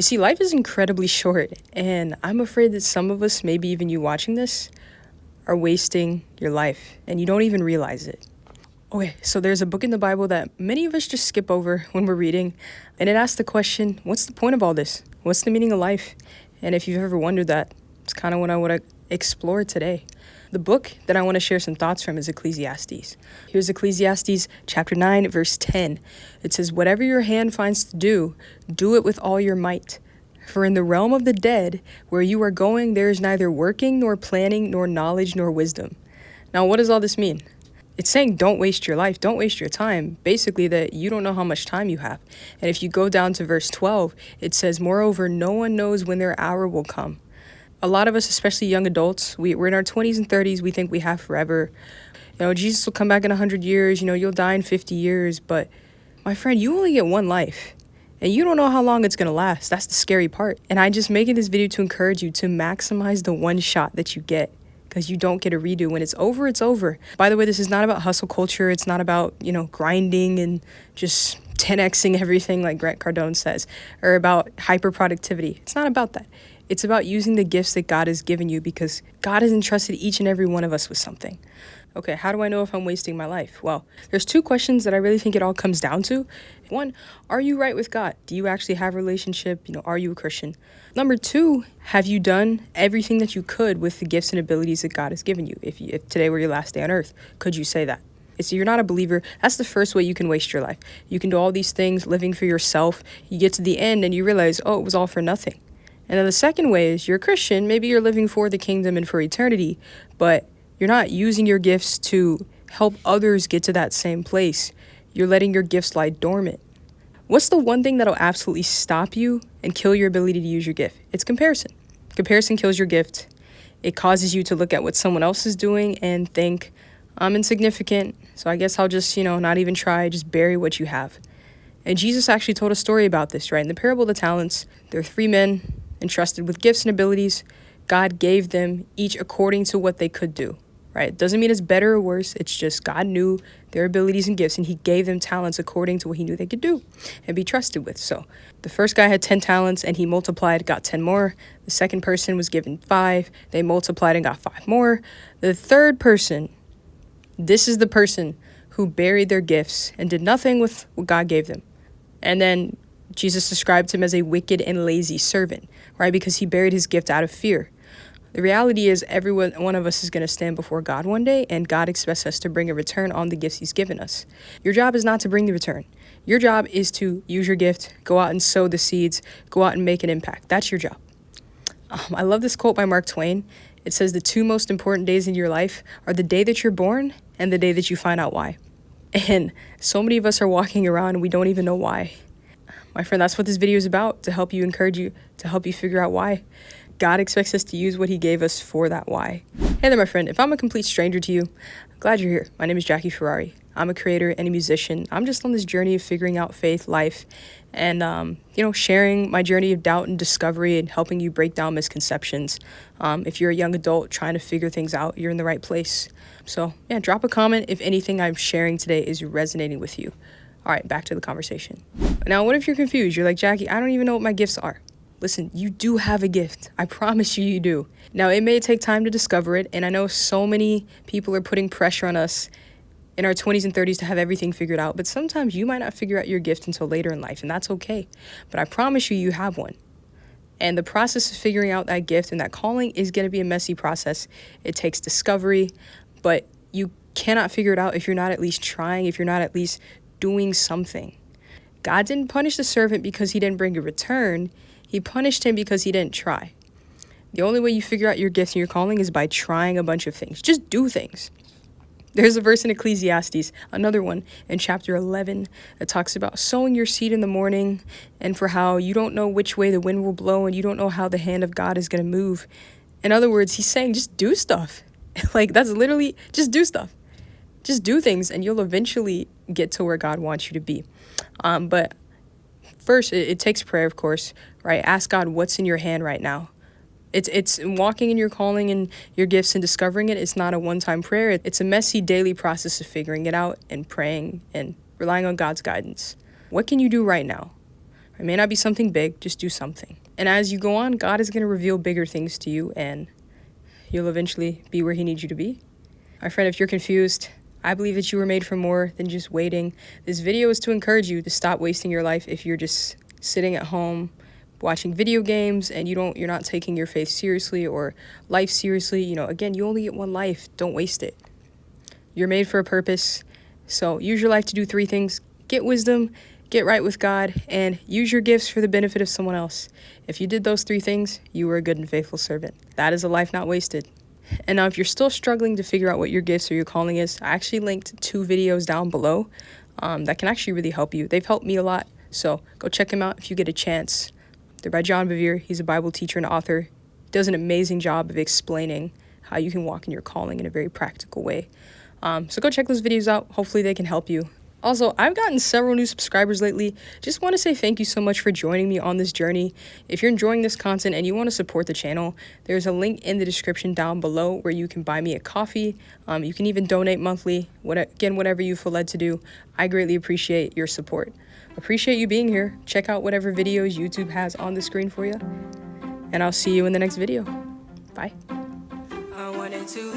You see, life is incredibly short, and I'm afraid that some of us, maybe even you watching this, are wasting your life, and you don't even realize it. Okay, so there's a book in the Bible that many of us just skip over when we're reading, and it asks the question, what's the point of all this? What's the meaning of life? And if you've ever wondered that, it's kind of what I want to explore today. The book that I want to share some thoughts from is Ecclesiastes. Here's Ecclesiastes chapter 9, verse 10. It says, "Whatever your hand finds to do, do it with all your might. For in the realm of the dead, where you are going, there is neither working, nor planning, nor knowledge, nor wisdom." Now, what does all this mean? It's saying don't waste your life, don't waste your time. Basically, that you don't know how much time you have. And if you go down to verse 12, it says, "Moreover, no one knows when their hour will come." A lot of us, especially young adults, we're in our 20s and 30s, we think we have forever. Jesus will come back in 100 years, you'll die in 50 years. But my friend, you only get one life. And you don't know how long it's going to last. That's the scary part. And I'm just making this video to encourage you to maximize the one shot that you get. Because you don't get a redo. When it's over, it's over. By the way, this is not about hustle culture. It's not about, grinding and just 10xing everything like Grant Cardone says. Or about hyper productivity. It's not about that. It's about using the gifts that God has given you, because God has entrusted each and every one of us with something. Okay, how do I know if I'm wasting my life? Well, there's two questions that I really think it all comes down to. One, are you right with God? Do you actually have a relationship? Are you a Christian? Number two, have you done everything that you could with the gifts and abilities that God has given you? If today were your last day on earth, could you say that? If you're not a believer, that's the first way you can waste your life. You can do all these things, living for yourself. You get to the end and you realize, oh, it was all for nothing. And then the second way is you're a Christian. Maybe you're living for the kingdom and for eternity, but you're not using your gifts to help others get to that same place. You're letting your gifts lie dormant. What's the one thing that'll absolutely stop you and kill your ability to use your gift? It's comparison. Comparison kills your gift. It causes you to look at what someone else is doing and think, I'm insignificant, so I guess I'll just, not even try, just bury what you have. And Jesus actually told a story about this, right? In the parable of the talents, there are 3 men entrusted with gifts and abilities. God gave them each according to what they could do, right? It doesn't mean it's better or worse. It's just God knew their abilities and gifts, and he gave them talents according to what he knew they could do and be trusted with. So the first guy had 10 talents and he multiplied, got 10 more. The second person was given 5. They multiplied and got 5 more. The third person, this is the person who buried their gifts and did nothing with what God gave them. And then Jesus described him as a wicked and lazy servant, right? Because he buried his gift out of fear. The reality is every one of us is going to stand before God one day, and God expects us to bring a return on the gifts he's given us. Your job is not to bring the return. Your job is to use your gift, go out and sow the seeds, go out and make an impact. That's your job. I love this quote by Mark Twain. It says the 2 most important days in your life are the day that you're born and the day that you find out why. And so many of us are walking around and we don't even know why. My friend, that's what this video is about, to help you, encourage you, to help you figure out why. God expects us to use what he gave us for that why. Hey there, my friend. If I'm a complete stranger to you, I'm glad you're here. My name is Jackie Ferrari. I'm a creator and a musician. I'm just on this journey of figuring out faith, life, and, sharing my journey of doubt and discovery and helping you break down misconceptions. If you're a young adult trying to figure things out, you're in the right place. So, yeah, drop a comment if anything I'm sharing today is resonating with you. All right, back to the conversation. Now, what if you're confused? You're like, Jackie, I don't even know what my gifts are. Listen, you do have a gift. I promise you, you do. Now, it may take time to discover it, and I know so many people are putting pressure on us in our 20s and 30s to have everything figured out, but sometimes you might not figure out your gift until later in life, and that's okay. But I promise you, you have one. And the process of figuring out that gift and that calling is going to be a messy process. It takes discovery, but you cannot figure it out if you're not at least trying, if you're not at least doing something. God didn't punish the servant because he didn't bring a return. He punished him because he didn't try. The only way you figure out your gifts and your calling is by trying a bunch of things. Just do things. There's a verse in Ecclesiastes, another one in chapter 11, that talks about sowing your seed in the morning and for how you don't know which way the wind will blow and you don't know how the hand of God is going to move. In other words, he's saying just do stuff. That's literally just do stuff. Just do things and you'll eventually get to where God wants you to be. But first, it takes prayer, of course, right? Ask God what's in your hand right now. It's walking in your calling and your gifts and discovering it. It's not a one-time prayer. It's a messy daily process of figuring it out and praying and relying on God's guidance. What can you do right now? It may not be something big, just do something. And as you go on, God is going to reveal bigger things to you, and you'll eventually be where he needs you to be. My friend, if you're confused, I believe that you were made for more than just waiting. This video is to encourage you to stop wasting your life if you're just sitting at home watching video games and you're not taking your faith seriously or life seriously. Again, you only get one life. Don't waste it. You're made for a purpose. So use your life to do 3 things. Get wisdom, get right with God, and use your gifts for the benefit of someone else. If you did those 3 things, you were a good and faithful servant. That is a life not wasted. And now if you're still struggling to figure out what your gifts or your calling is, I actually linked 2 videos down below that can actually really help you. They've helped me a lot, so go check them out if you get a chance. They're by Bevere. He's a Bible teacher and author. He does an amazing job of explaining how you can walk in your calling in a very practical way. So go check those videos out. Hopefully they can help you. Also, I've gotten several new subscribers lately. Just want to say thank you so much for joining me on this journey. If you're enjoying this content and you want to support the channel, there's a link in the description down below where you can buy me a coffee. You can even donate monthly. Whatever you feel led to do. I greatly appreciate your support. Appreciate you being here. Check out whatever videos YouTube has on the screen for you. And I'll see you in the next video. Bye. I wanted to